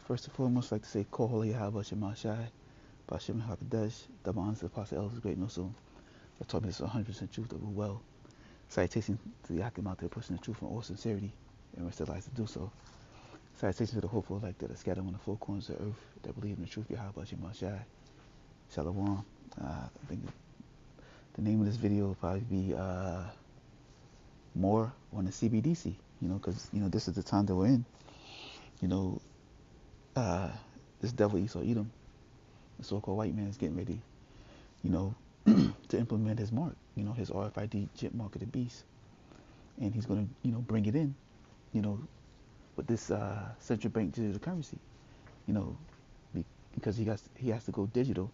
First and foremost, I'd like to say, Ko Holy Yahweh Shema Shai, Bashim Hakadesh, Double honors to the Apostle Elders, Great Muslim, that taught me this 100% truth that will well. Citation to the Akim out there pushing the truth in all sincerity and rest their lives to do so. Citation to the hopeful elect that are scattered on the four corners of the earth that believe in the truth, Yahweh Shema Shai. Shalom. I think the name of this video will probably be more on the CBDC, because, this is the time that we're in. You know, uh, this devil Esau Edom, the so-called white man, is getting ready, you know, to implement his mark, his RFID chip mark of the beast. And he's going to, bring it in, you know, with this central bank digital currency, you know, because he has to go digital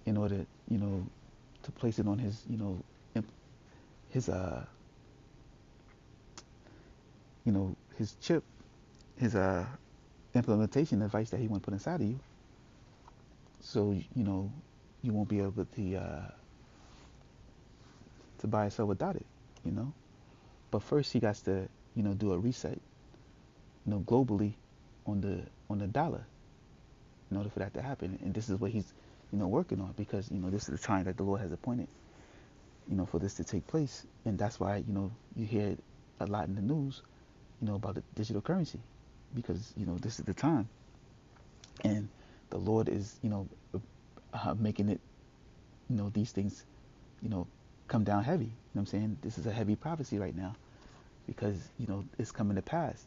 in order, to place it on his, his, his chip, his implementation device that he want to put inside of you. So, you won't be able to buy or sell without it, But first he got to, do a reset, globally on the dollar in order for that to happen. And this is what he's, working on, because, this is the time that the Lord has appointed, for this to take place. And that's why, you hear a lot in the news, about the digital currency, because, this is the time. And the Lord is, making it, these things, come down heavy. You know what I'm saying? This is a heavy prophecy right now, because, it's coming to pass,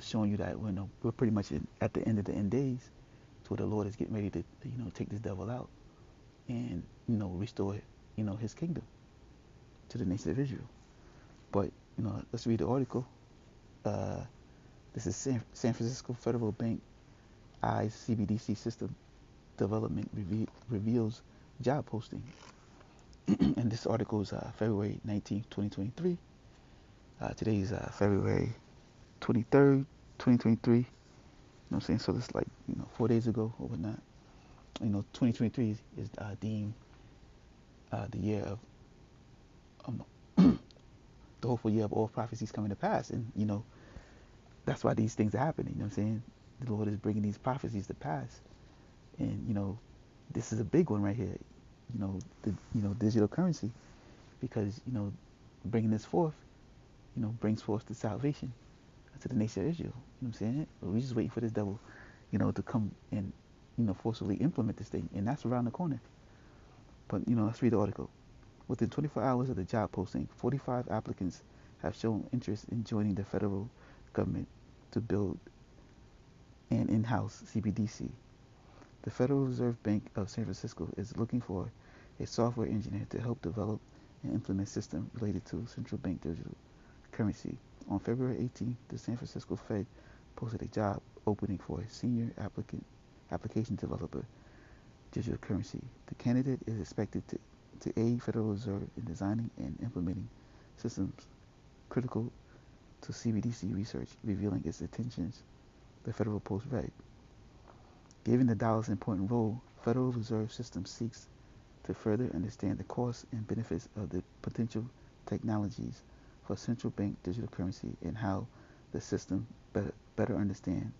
showing you that we're pretty much at the end of the end days, to where the Lord is getting ready to, take this devil out and, restore, his kingdom to the nation of Israel. But, let's read the article. This is San Francisco Federal Bank eyes CBDC system development reveals job posting. And this article is February 19th, 2023. Today is February 23rd, 2023. You know what I'm saying? So this is like, 4 days ago or whatnot. 2023 is deemed the year of, the hopeful year of all prophecies coming to pass. And, that's why these things are happening. You know what I'm saying? The Lord is bringing these prophecies to pass. And, this is a big one right here. Digital currency, because, bringing this forth, brings forth the salvation to the nation of Israel. You know what I'm saying? But we're just waiting for this devil, to come and, forcefully implement this thing. And that's around the corner. But, let's read the article. Within 24 hours of the job posting, 45 applicants have shown interest in joining the federal government to build an in-house CBDC. The Federal Reserve Bank of San Francisco is looking for a software engineer to help develop and implement systems related to central bank digital currency. On February 18th, the San Francisco Fed posted a job opening for a senior application developer digital currency. The candidate is expected to aid Federal Reserve in designing and implementing systems critical to CBDC research, revealing its intentions, the Federal Post read. Given the dollar's important role, Federal Reserve System seeks to further understand the costs and benefits of the potential technologies for central bank digital currency and how the system better understand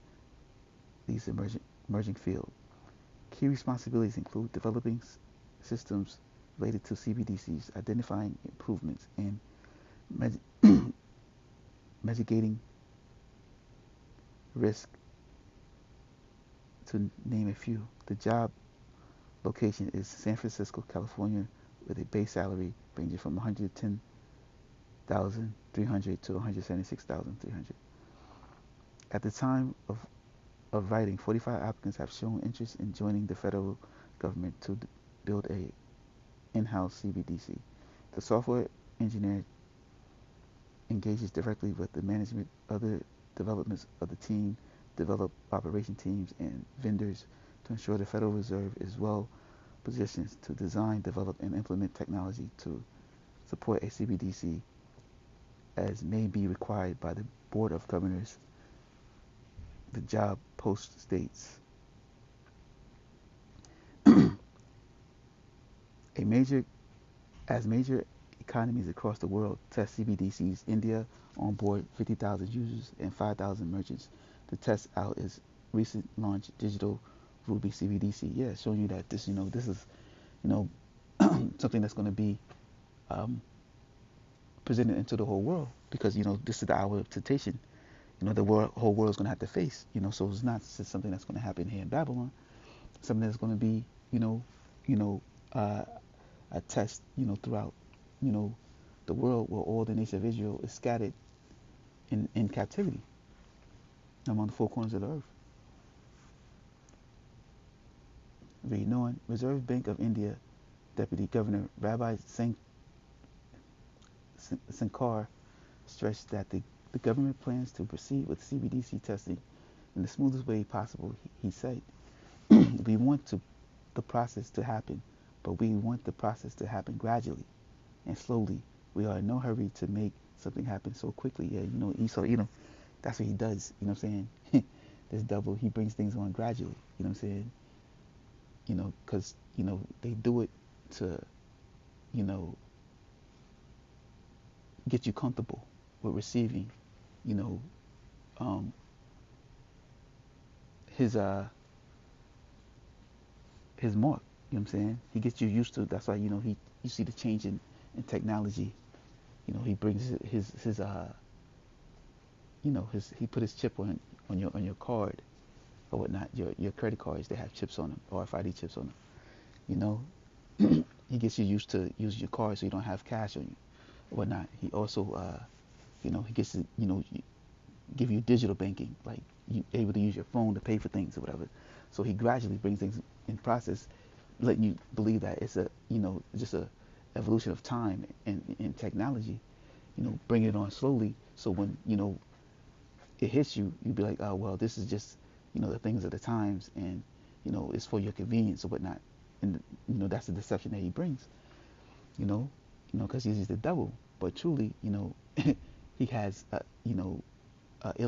these emerging fields. Key responsibilities include developing systems related to CBDCs, identifying improvements, and mitigating risk, to name a few. The job location is San Francisco, California, with a base salary ranging from $110,300 to $176,300. At the time of writing, 45 applicants have shown interest in joining the federal government to build a in-house CBDC. The software engineer engages directly with the management, other developments of the team, develop operation teams, and vendors to ensure the Federal Reserve is well positioned to design, develop, and implement technology to support a CBDC as may be required by the Board of Governors. The job post states. Major economies across the world test CBDCs. India on board 50,000 users and 5,000 merchants to test out its recent launch digital Ruby CBDC. Yeah, showing you that this, this is, you know, something that's going to be um, presented into the whole world because, this is the hour of temptation. The whole world is going to have to face. So it's not just something that's going to happen here in Babylon. Something that's going to be, a test, throughout, the world where all the nation of Israel is scattered in captivity among the four corners of the earth. Read on. Reserve Bank of India Deputy Governor Rabbi Sankar stressed that the government plans to proceed with CBDC testing in the smoothest way possible. He said, we want the process to happen, but we want the process to happen gradually and slowly. We are in no hurry to make something happen so quickly. Yeah, Esau, that's what he does. You know what I'm saying? This devil, he brings things on gradually. You know what I'm saying? Because, they do it to, get you comfortable with receiving, his mark. You know what I'm saying? He gets you used to. That's why you see the change in technology. He brings he put his chip on your card or whatnot. Your credit cards, they have chips on them, RFID chips on them. He gets you used to using your card so you don't have cash on you or whatnot. He also he gets to give you digital banking, like you able to use your phone to pay for things or whatever. So he gradually brings things in process, letting you believe that it's just a evolution of time and technology, bringing it on slowly. So when it hits you, you'd be like, oh well, this is just the things of the times, and it's for your convenience or whatnot. And that's the deception that he brings, because he's the devil. But truly, he has ill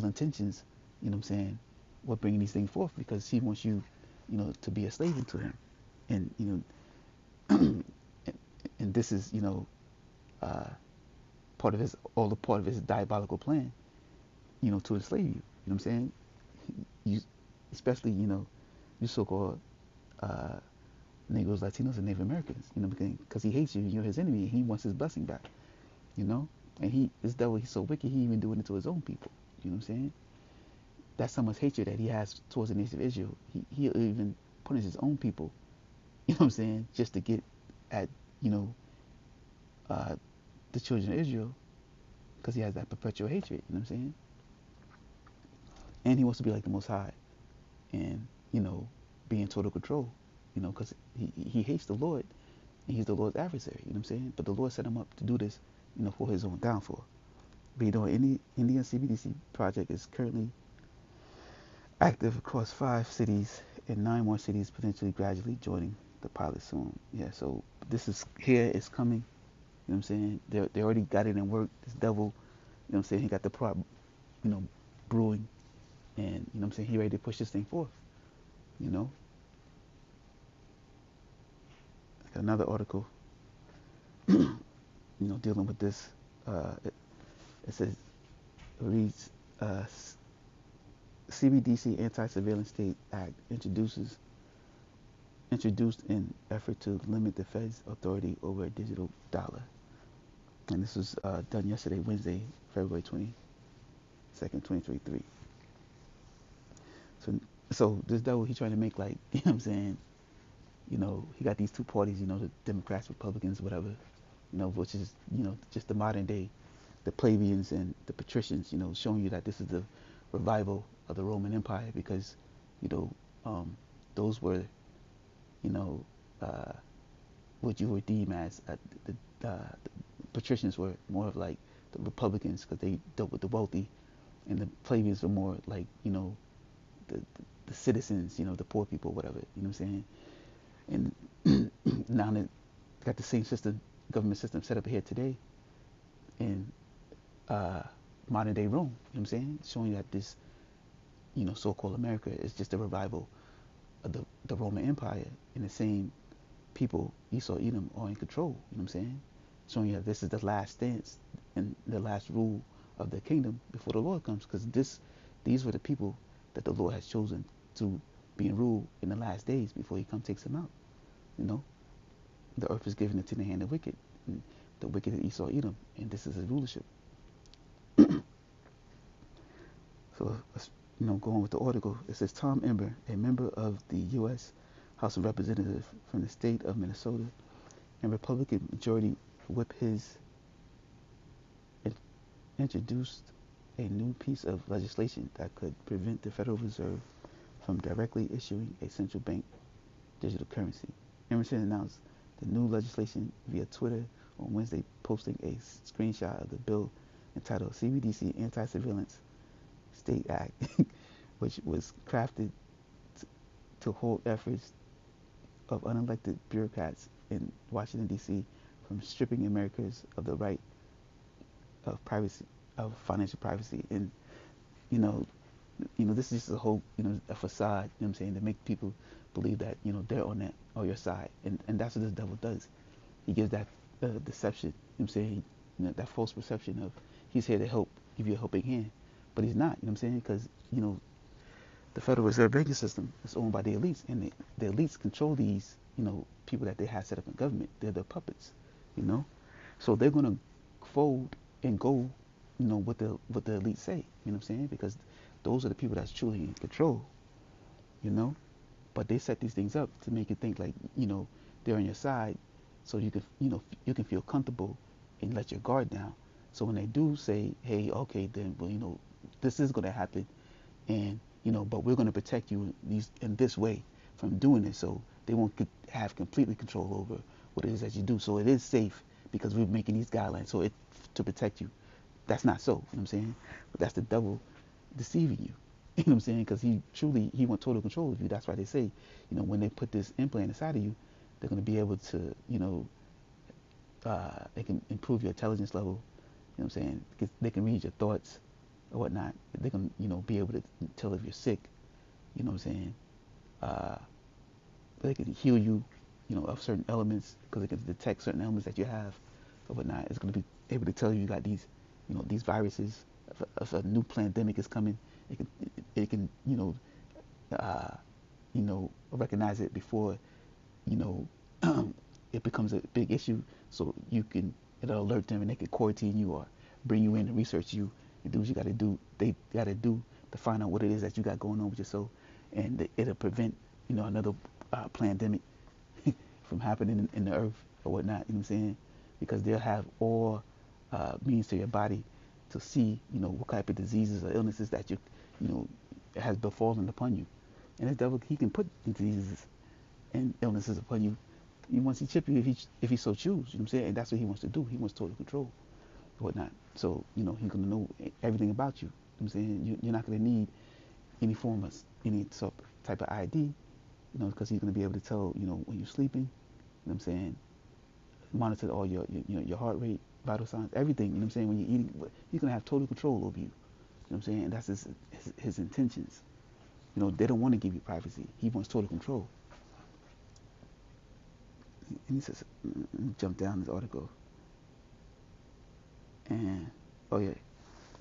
intentions. What I'm saying? What bringing these things forth, because he wants you, to be a slave to him, and and this is part of his diabolical plan, to enslave you. You know what I'm saying? You, especially you so-called Negroes, Latinos, and Native Americans. Because he hates you, you're his enemy, and he wants his blessing back. And this devil, he's so wicked, he even doing it to his own people. You know what I'm saying? That's how much hatred that he has towards the nation of Israel. He'll even punish his own people. You know what I'm saying? Just to get at the children of Israel, because he has that perpetual hatred. You know what I'm saying? And he wants to be like the Most High, and be in total control. Because he hates the Lord, and he's the Lord's adversary. You know what I'm saying? But the Lord set him up to do this, for his own downfall. But Indian CBDC project is currently active across 5 cities and 9 more cities, potentially gradually joining the pilot soon. Yeah, so this is here, it's coming. You know what I'm saying? They already got it in work. This devil, you know what I'm saying, he got the prop, brewing, and you know what I'm saying, he ready to push this thing forth. I got another article, dealing with this. It says, it reads, CBDC Anti-Surveillance State Act introduced in effort to limit the Fed's authority over a digital dollar. And this was done yesterday, Wednesday, February 22nd, 2023. So this devil, he trying to make, like, you know what I'm saying, he got these two parties, the Democrats, Republicans, whatever, which is, just the modern day, the plebeians and the patricians, showing you that this is the revival of the Roman Empire, because, those were, what you would deem as the patricians were more of like the Republicans, because they dealt with the wealthy, and the plebeians were more like, the citizens, the poor people, whatever, you know what I'm saying? And now that got the same system, government system set up here today in modern day Rome, you know what I'm saying? Showing you that this, so-called America is just a revival of the Roman Empire, and the same people, Esau, Edom, are in control, you know what I'm saying? showing you that this is the last stance and the last rule of the kingdom before the Lord comes, because these were the people that the Lord has chosen to be in rule in the last days before He takes them out. You know, the earth is given into the hand of the wicked, and the wicked is Esau, Edom, and this is His rulership. So, going with the article, it says Tom Emmer, a member of the U.S. House of Representatives from the state of Minnesota, and Republican Majority Whip introduced a new piece of legislation that could prevent the Federal Reserve from directly issuing a central bank digital currency. Emerson announced the new legislation via Twitter on Wednesday, posting a screenshot of the bill entitled CBDC Anti-Surveillance State Act, which was crafted to hold efforts of unelected bureaucrats in Washington, D.C. from stripping Americans of the right of privacy, of financial privacy. And, this is just a whole, a facade, to make people believe that, they're on your side. And that's what this devil does. He gives that deception, that false perception of he's here to help, give you a helping hand. But he's not, because, the Federal Reserve banking system is owned by the elites, and the elites control these, people that they have set up in government. They're the puppets, So they're going to fold and go, what the elites say, because those are the people that's truly in control, But they set these things up to make you think like, they're on your side, so you can, you can feel comfortable and let your guard down. So when they do say, hey, okay, then, well, this is going to happen, and but we're going to protect you in this way from doing it, so they won't have completely control over what it is that you do. So it is safe because we're making these guidelines so to protect you. That's not so. But that's the devil deceiving you. Because he wants total control of you. That's why they say, when they put this implant inside of you, they're going to be able to, they can improve your intelligence level. They can read your thoughts or whatnot. They can, be able to tell if you're sick. They can heal you, of certain elements, because they can detect certain elements that you have or whatnot. It's going to be able to tell you got these, these viruses. If a new pandemic is coming, it can recognize it before, it becomes a big issue. So it'll alert them, and they can quarantine you or bring you in and research you and do what you got to do. They got to do to find out what it is that you got going on with yourself, and it'll prevent, another pandemic from happening in the earth or whatnot. Because they'll have all means to your body to see, what type of diseases or illnesses that has befallen upon you. And the devil, he can put diseases and illnesses upon you. Once he chip you, if he so choose, and that's what he wants to do. He wants total control, or whatnot. So, he's gonna know everything about you. You're not gonna need any form of any type of ID, because he's gonna be able to tell, when you're sleeping. Monitor all your heart rate, vital signs, everything. When you're eating, he's gonna have total control over you. And that's his intentions. They don't want to give you privacy. He wants total control. And he says, let me jump down this article. And, oh yeah,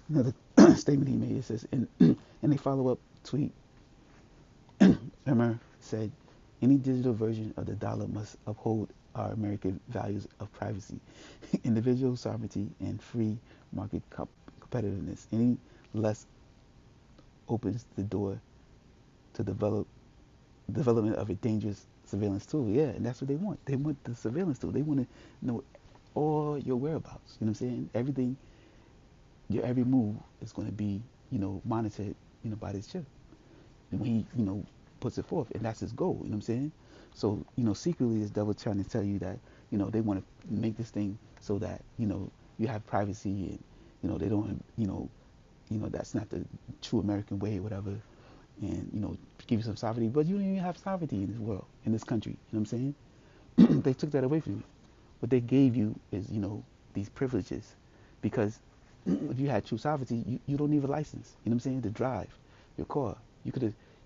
another statement he made, it says, in a follow-up tweet, Emmer said, any digital version of the dollar must uphold our American values of privacy, individual sovereignty, and free market competitiveness. Any less opens the door to development of a dangerous surveillance tool. Yeah, and that's what they want. They want the surveillance tool. They want to know all your whereabouts. Everything, your every move is going to be, monitored, by this chip. And when he, puts it forth, and that's his goal. So, secretly, this devil trying to tell you that, they want to make this thing so that, you have privacy, and, they don't, that's not the true American way, or whatever, and, give you some sovereignty. But you don't even have sovereignty in this world, in this country. They took that away from you. What they gave you is, these privileges, because if you had true sovereignty, you don't need a license, to drive your car.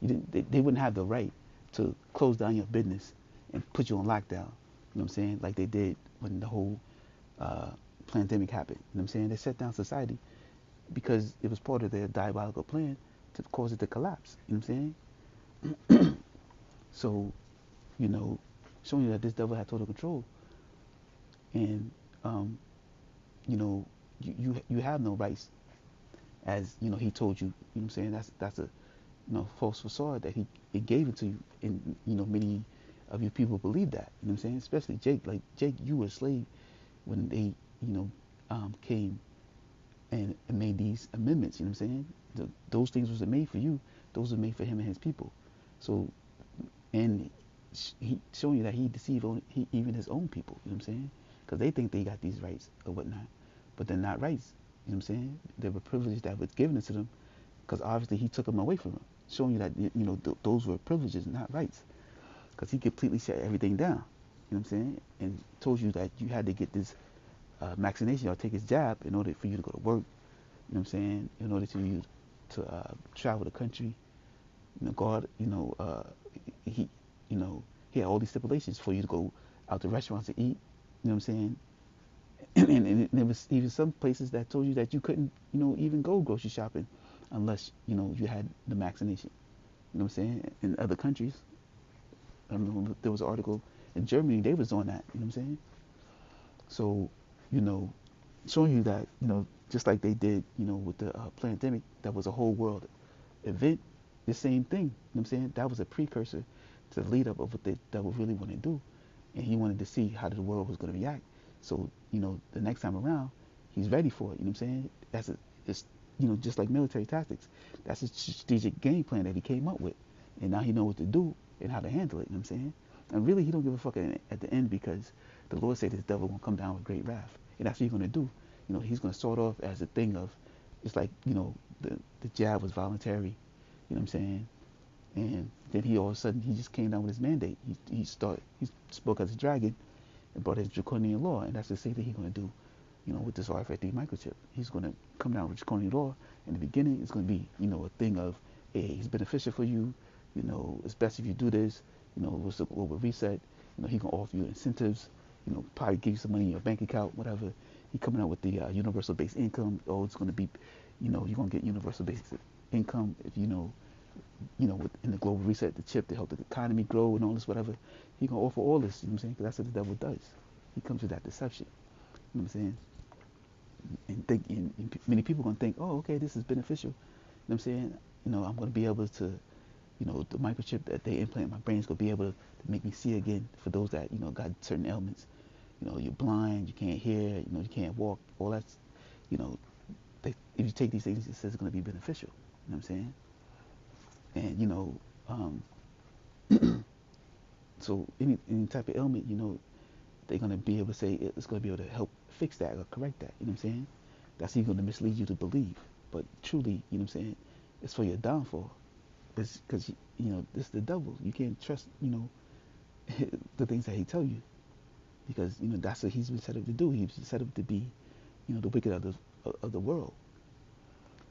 They wouldn't have the right to close down your business and put you on lockdown, like they did when the whole uh, pandemic happened. You know what I'm saying? They shut down society because it was part of their diabolical plan to cause it to collapse. You know what I'm saying? So, you know, showing you that this devil had total control, and um, you know, you have no rights, as you know he told you. You know what I'm saying? That's a false facade that he gave it to you, and you know many of you people believe that. You know what I'm saying? Especially Jake. Like Jake, you were a slave when they came and made these amendments. You know what I'm saying? Those things wasn't made for you. Those were made for him and his people. So, and he showing you that he deceived even his own people. You know what I'm saying? Because they think they got these rights or whatnot, but they're not rights. You know what I'm saying? They were privileges that was given to them, because obviously he took them away from them, showing you that those were privileges, not rights. Because he completely shut everything down. You know what I'm saying? And told you that you had to get this vaccination or take his jab in order for you to go to work. You know what I'm saying? In order to you to travel the country. God, he, he had all these stipulations for you to go out to restaurants to eat. You know what I'm saying? And there was even some places that told you that you couldn't, even go grocery shopping unless, you had the vaccination. You know what I'm saying? In other countries, I remember there was an article in Germany, they was on that. You know what I'm saying? So, you know, showing you that, just like they did, with the pandemic, that was a whole world event, the same thing. You know what I'm saying? That was a precursor to the lead up of what they that would really want to do. And he wanted to see how the world was going to react. So, the next time around, he's ready for it. You know what I'm saying? It's just like military tactics. That's a strategic game plan that he came up with. And now he knows what to do and how to handle it. You know what I'm saying? And really, he don't give a fuck at the end, because the Lord said this devil gonna come down with great wrath. And that's what he's gonna do. He's gonna start off as a thing of, it's like, the jab was voluntary. You know what I'm saying? And then he all of a sudden, he just came down with his mandate. He spoke as a dragon and brought his draconian law. And that's the same thing he's gonna do, with this RFID microchip. He's gonna come down with draconian law. In the beginning, it's gonna be, a thing of, hey, it's beneficial for you. It's best if you do this. What's the global reset? He gonna offer you incentives. Probably give you some money in your bank account, whatever. He coming out with the universal basic income. Oh, it's gonna be, you're gonna get universal basic income if in the global reset, the chip to help the economy grow and all this, whatever. He gonna offer all this. You know what I'm saying? Because that's what the devil does. He comes with that deception. You know what I'm saying? And many people gonna think, oh, okay, this is beneficial. You know what I'm saying? I'm gonna be able to, the microchip that they implant in my brain is gonna be able to make me see again. For those that got certain ailments, you're blind, you can't hear, you can't walk, all that's, if you take these things, it says it's gonna be beneficial. You know what I'm saying? And so any type of ailment, they're gonna be able to say it's gonna be able to help fix that or correct that. You know what I'm saying? That's even gonna mislead you to believe. But truly, you know what I'm saying, it's for your downfall. It's because this is the devil. You can't trust the things that he tell you, because that's what he's been set up to do. He's set up to be the wicked of the world,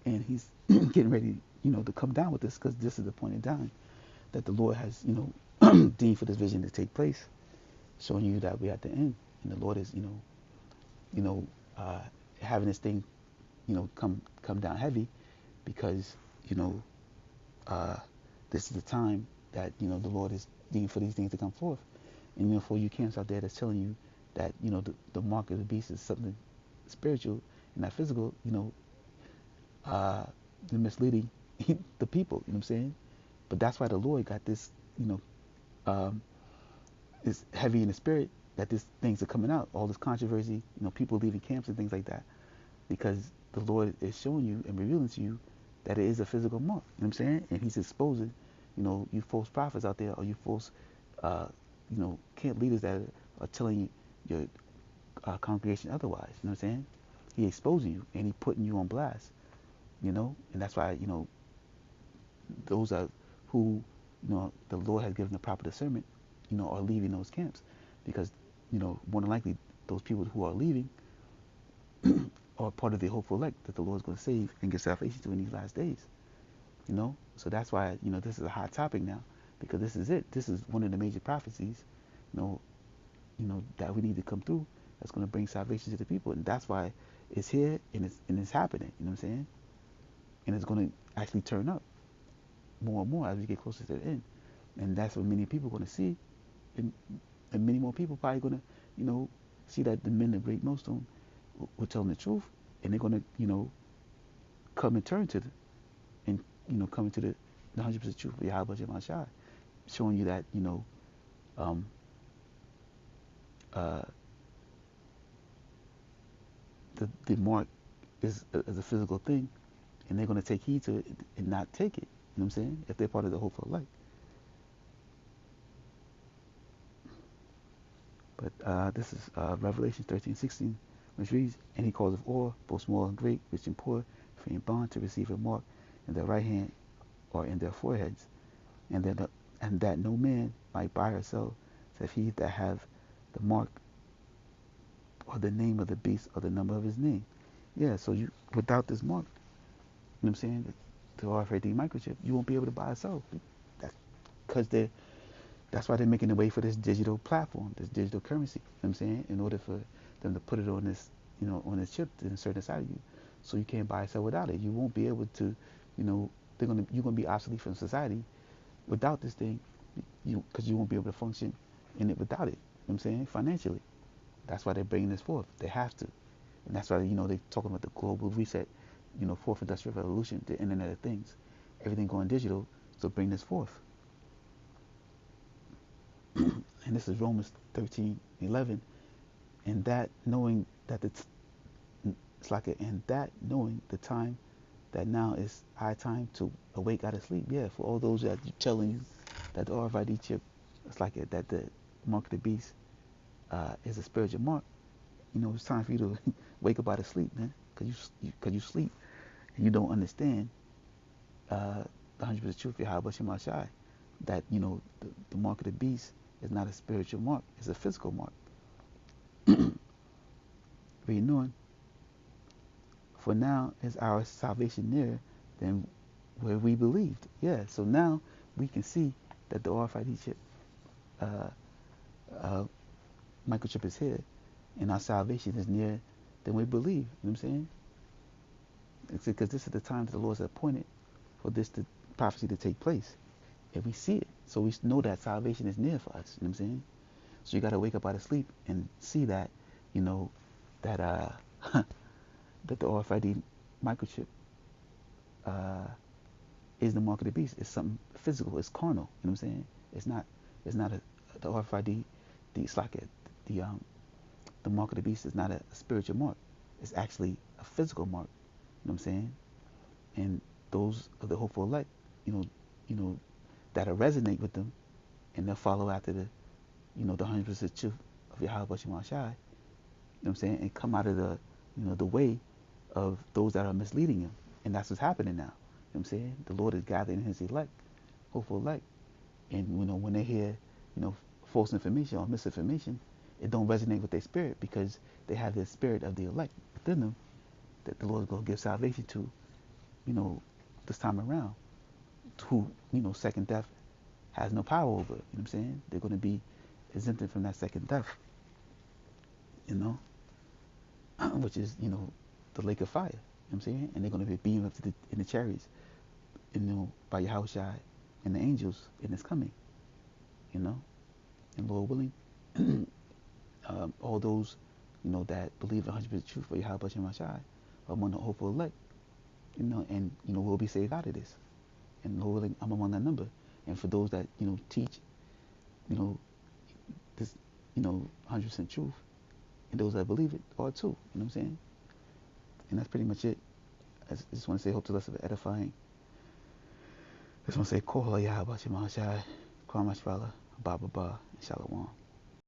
and he's getting ready to come down with this, because this is the point in time that the Lord has deemed for this vision to take place, showing you that we're at the end, and the Lord is having this thing come down heavy, because this is the time that the Lord is deemed for these things to come forth. And for you camps out there that's telling you that the mark of the beast is something spiritual and not physical, they're misleading the people. You know what I'm saying? But that's why the Lord got this, is heavy in the spirit, that these things are coming out, all this controversy, people leaving camps and things like that, because the Lord is showing you and revealing to you that it is a physical mark. You know what I'm saying? And he's exposing, you false prophets out there, or you false, camp leaders that are telling your congregation otherwise. You know what I'm saying? He exposing you, and he putting you on blast, and that's why, those are who, the Lord has given the proper discernment, are leaving those camps, because, more than likely those people who are leaving are part of the hopeful elect that the Lord is going to save and give salvation to in these last days. So that's why, this is a hot topic now, because this is it. This is one of the major prophecies, that we need to come through. that's going to bring salvation to the people. And that's why it's here and it's happening. You know what I'm saying? And it's going to actually turn up more and more as we get closer to the end. And that's what many people are going to see. And many more people probably going to, see that the men of Great Millstone were telling the truth. And they're going to, come and turn to the, and, come into the 100% truth of Yahweh Shem Shai, showing you that, the mark is a physical thing, and they're going to take heed to it and not take it. You know what I'm saying? If they're part of the hopeful light. But this is Revelation 13:16, which reads, "And he calls of all, both small and great, rich and poor, free and bond, to receive a mark in their right hand or in their foreheads, and that no man might buy or sell, save he that have the mark or the name of the beast or the number of his name." Yeah, so you without this mark, you know what I'm saying, the RFID microchip, you won't be able to buy or sell. That's why they're making the way for this digital platform, this digital currency. You know what I'm saying? In order for them to put it on this, on this chip to insert inside of you, so you can't buy or sell without it. You won't be able to, you're gonna be obsolete from society without this thing, because you won't be able to function in it without it. You know what I'm saying? Financially. That's why they're bringing this forth. They have to. And that's why, they're talking about the global reset, fourth industrial revolution, the Internet of Things, everything going digital, so bring this forth. And this is Romans 13:11. And that knowing that knowing the time, that now is high time to awake out of sleep. Yeah, for all those that telling you that the RFID chip, it's like that the mark of the beast is a spiritual mark. It's time for you to wake up out of sleep, man, because you sleep and you don't understand the 100% truth of Yahweh Shem Shai, that the mark of the beast is not a spiritual mark; it's a physical mark. Reading on. For now is our salvation nearer than where we believed. Yeah, so now we can see that the RFID chip, microchip is here, and our salvation is nearer than we believe. You know what I'm saying? It's because this is the time that the Lord has appointed for this prophecy to take place. And we see it. So we know that salvation is near for us. You know what I'm saying? So you got to wake up out of sleep and see that, that that the RFID microchip is the mark of the beast. It's something physical. It's carnal. You know what I'm saying? It's not the RFID. It's like the mark of the beast is not a spiritual mark. It's actually a physical mark. You know what I'm saying? And those of the hopeful elect, that'll resonate with them, and they'll follow after the 100% truth of Yahweh Shem Shai. You know what I'm saying? And come out of the way of those that are misleading him. And that's what's happening now. You know what I'm saying? The Lord is gathering his elect, hopeful elect. And when they hear, false information or misinformation, it don't resonate with their spirit, because they have the spirit of the elect within them that the Lord is going to give salvation to, this time around, who, second death has no power over. You know what I'm saying? They're going to be exempted from that second death, which is, the lake of fire. You know what I'm saying? And they're going to be beamed up in the chariots, by Yahweh Shai and the angels in his coming, and Lord willing, all those, that believe 100% truth for Yahweh Shem Shai are among the hopeful elect, and, we'll be saved out of this. And Lord willing, I'm among that number. And for those that, teach, this, 100% truth, and those that believe it are too. You know what I'm saying? And that's pretty much it. I just want to say, hope to less of it edifying. I just want to say, Kohala Yahweh Shem Shai, Kwam Ashvala, Ba Ba Ba, and Shalom.